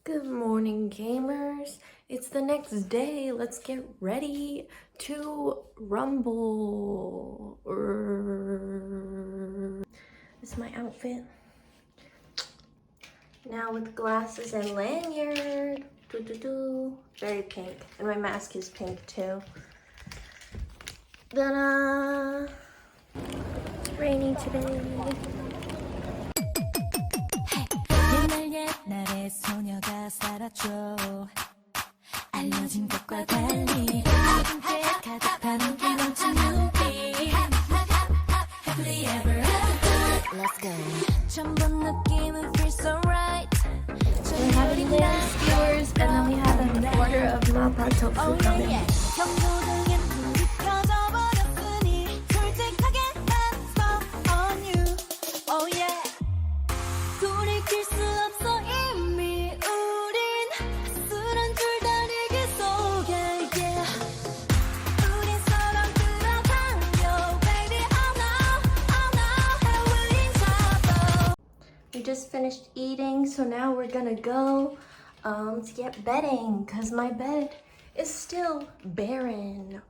Good morning, gamers. It's the next day. Let's get ready to rumble. This is my outfit. Now with glasses and lanyard. Very pink. And my mask is pink too. Ta-da! It's rainy today. 옛날의 소녀가 살았죠. 알려진 것과 달리 아름답게 가득한 게 넘친 눈빛. Happily ever after. Let's go. 처음 본 느낌은 feels so right. We're having lamb skewers and then we have an order of mapa tofu coming. 경고등에 불이 켜져버렸으니 솔직하게 hands up on you. Oh yeah. 돌이킬 수 없어 이미 우린 쓸한 줄다리기 속에 yeah. 우린 서로 끌어당겨 baby oh no here we trouble. We just finished eating, so now we're gonna go to get bedding because my bed is still barren.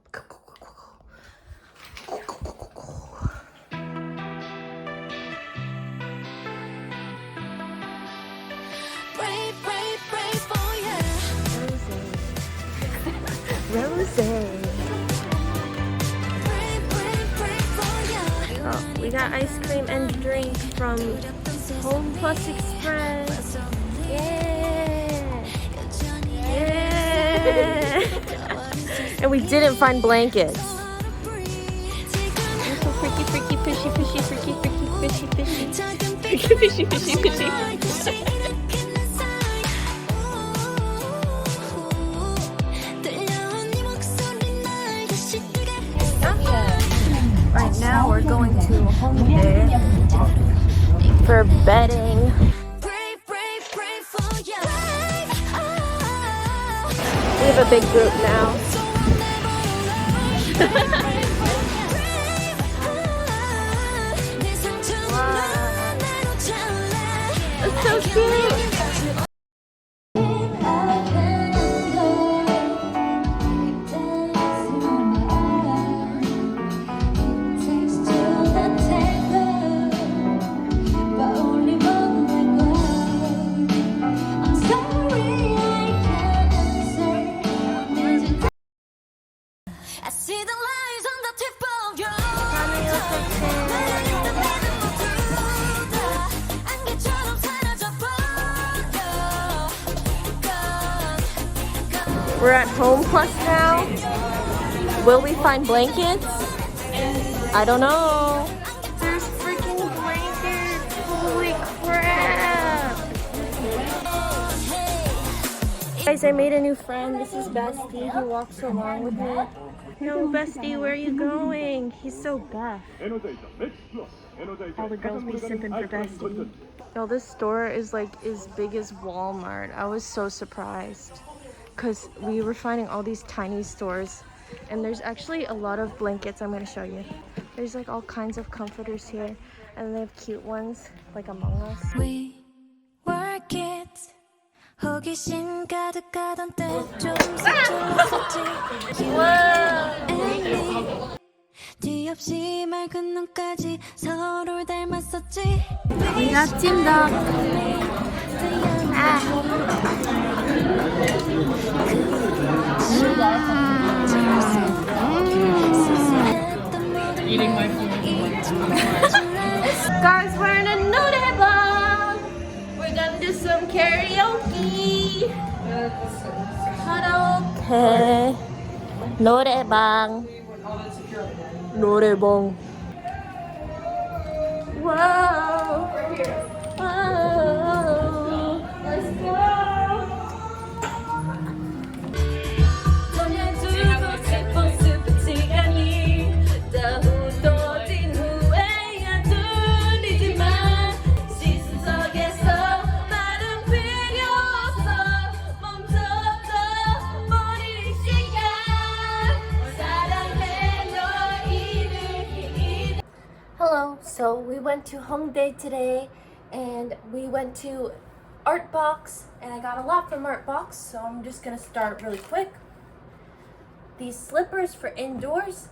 Pray for you. Rose. Pray for you. Oh, we got ice cream and drink from Home Plus Express. Yeah. Yeah. And we didn't find blankets. You're so freaky, freaky, fishy, fishy, freaky, freaky, fishy, fishy. Freaky, fishy, fishy, fishy. Right now we're going to Hongdae for bedding. Pray for you. We have a big group now. That's so cute. I see the lies on the tip of your 안개처럼 사라져버려. We're at Home Plus now. Will we find blankets? I don't know. There's freaking blankets. Holy crap. Guys, I made a new friend. This is Bestie. He walks along with me. No, Bestie, where are you going? He's so buff. All the girls be sipping for Bestie. Yo, this store is like as big as Walmart. I was so surprised because we were finding all these tiny stores, and there's actually a lot of blankets. I'm gonna show you. There's like all kinds of comforters here, and they have cute ones like Among Us. We were kids. 호기심 가득하던 때 좀 서툴렀었지. 뒤 없이 맑은 눈까지 서로를 닮았었지. We got 찜닭. Eating my food. Guys, we're in a Noraebang. We're gonna do some karaoke. Karaoke. Noraebang. Noraebang. Whoa. Whoa. Let's go. Hello, so we went to Hongdae today and we went to art box, and I got a lot from art box, so I'm just gonna start really quick. These slippers for indoors,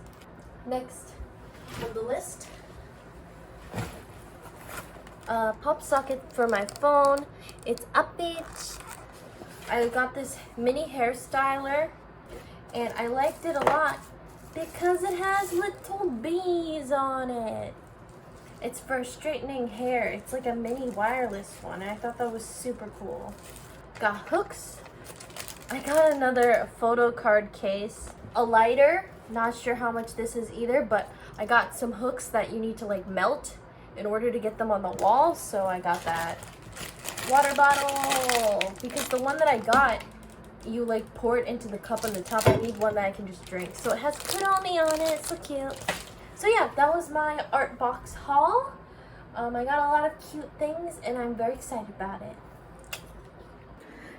next on the list. Pop socket for my phone. It's upbeat. I got this mini hairstyler, and I liked it a lot because it has little bees on it. It's for straightening hair. It's like a mini wireless one, and I thought that was super cool. Got hooks. I got another photo card case. A lighter. Not sure how much this is either, but I got some hooks that you need to like melt in order to get them on the wall, so I got that. Water bottle, because the one that I got, you like pour it into the cup on the top. I need one that I can just drink. So it has Kuromi on it, so cute. So yeah, that was my art box haul. I got a lot of cute things, and I'm very excited about it.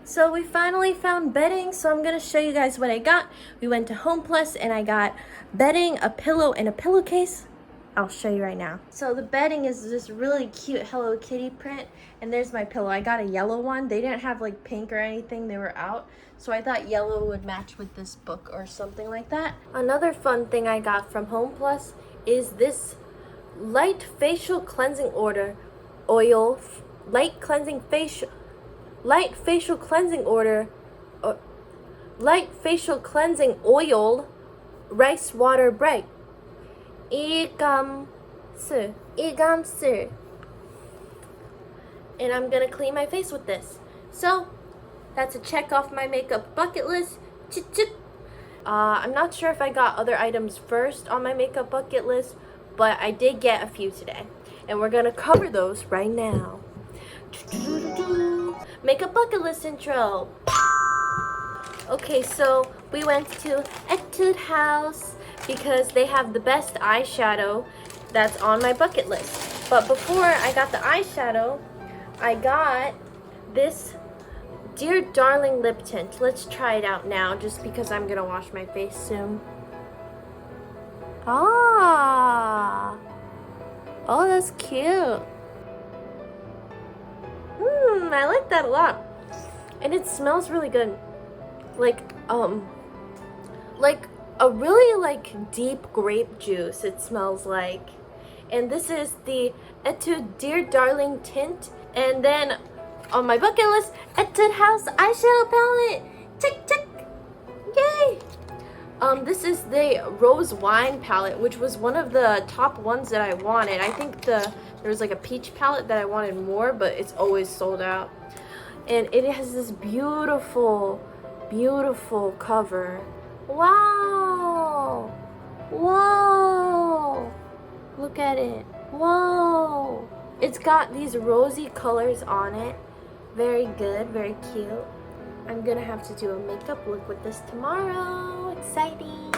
So we finally found bedding, so I'm gonna show you guys what I got. We went to Home Plus, and I got bedding, a pillow, and a pillowcase. I'll show you right now. So the bedding is this really cute Hello Kitty print, and there's my pillow. I got a yellow one. They didn't have like pink or anything, they were out. So I thought yellow would match with this book or something like that. Another fun thing I got from Home Plus is this light facial cleansing oil, light facial cleansing oil, rice water break. 이감스. And I'm gonna clean my face with this. So that's a check off my makeup bucket list. I'm not sure if I got other items first on my makeup bucket list, but I did get a few today, and we're gonna cover those right now. Makeup bucket list intro. Okay, so we went to Etude House because they have the best eyeshadow that's on my bucket list. But before I got the eyeshadow, I got this Dear Darling lip tint. Let's try it out now, just because I'm gonna wash my face soon. Oh, that's cute. I like that a lot. And it smells really good. Like a really like deep grape juice, it smells like. And this is the Etude Dear Darling tint. And then on my bucket list, Etude House eyeshadow palette. Check, check. Yay! This is the Rose Wine palette, which was one of the top ones that I wanted. I think there was like a peach palette that I wanted more, but it's always sold out. And it has this beautiful, beautiful cover. Wow! Whoa! Look at it. Whoa! It's got these rosy colors on it. Very good, very cute. I'm gonna have to do a makeup look with this tomorrow. Exciting!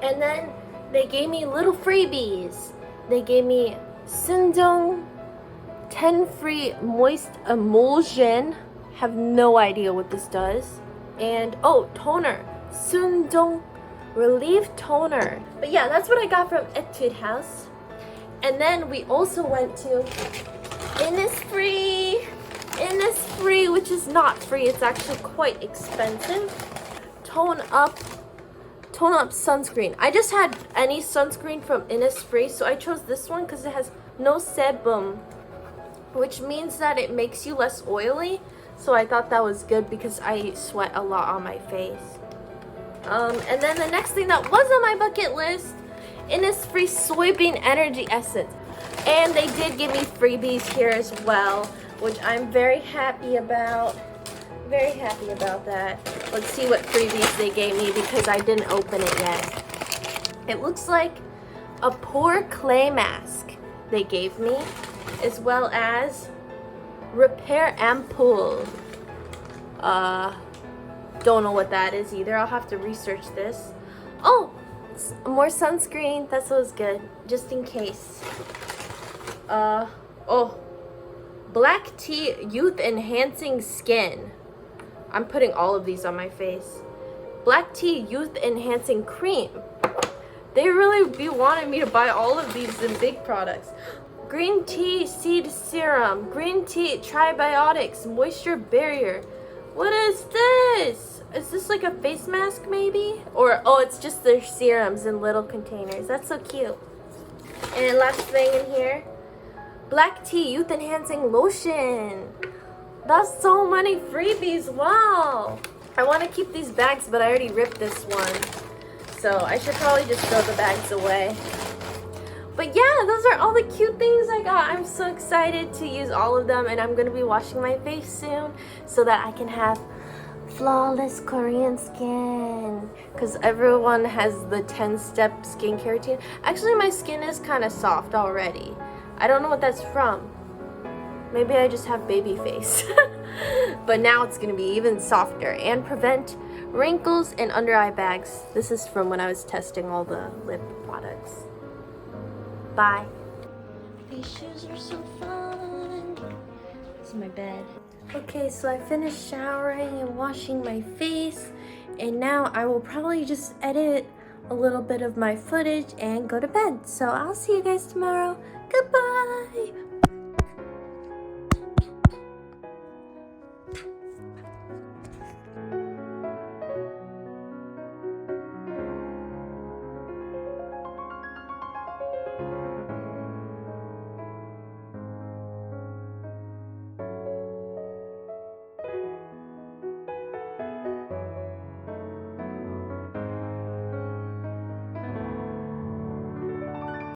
And then they gave me little freebies. They gave me Sindong 10 free moist emulsion. Have no idea what this does. And oh, toner. Sundong Relief Toner. But yeah, that's what I got from Etude House. And then we also went to Innisfree. Innisfree, which is not free. It's actually quite expensive. Tone up sunscreen. I just had any sunscreen from Innisfree, so I chose this one because it has no sebum, which means that it makes you less oily. So I thought that was good because I sweat a lot on my face. And then the next thing that was on my bucket list, Innisfree Soybean Energy Essence. And they did give me freebies here as well, which I'm very happy about. Very happy about that. Let's see what freebies they gave me because I didn't open it yet. It looks like a pore clay mask they gave me, as well as repair ampoule. Don't know what that is either. I'll have to research this. Oh, more sunscreen. That was good, just in case. Oh, black tea youth enhancing skin. I'm putting all of these on my face. Black tea youth enhancing cream. They really be wanting me to buy all of these in big products. Green tea seed serum, green tea tribiotics, moisture barrier. What is this? Is this like a face mask maybe? Or, oh, it's just their serums in little containers. That's so cute. And last thing in here, black tea youth enhancing lotion. That's so many freebies, wow. I want to keep these bags, but I already ripped this one. So I should probably just throw the bags away. But yeah, those are all the cute things I got. I'm so excited to use all of them, and I'm going to be washing my face soon so that I can have flawless Korean skin. Because everyone has the 10-step skincare routine. Actually, my skin is kind of soft already. I don't know what that's from. Maybe I just have baby face. But now it's going to be even softer and prevent wrinkles and under eye bags. This is from when I was testing all the lip products. Bye. These shoes are so fun. This is my bed. Okay, so I finished showering and washing my face, and now I will probably just edit a little bit of my footage and go to bed. So I'll see you guys tomorrow. Goodbye.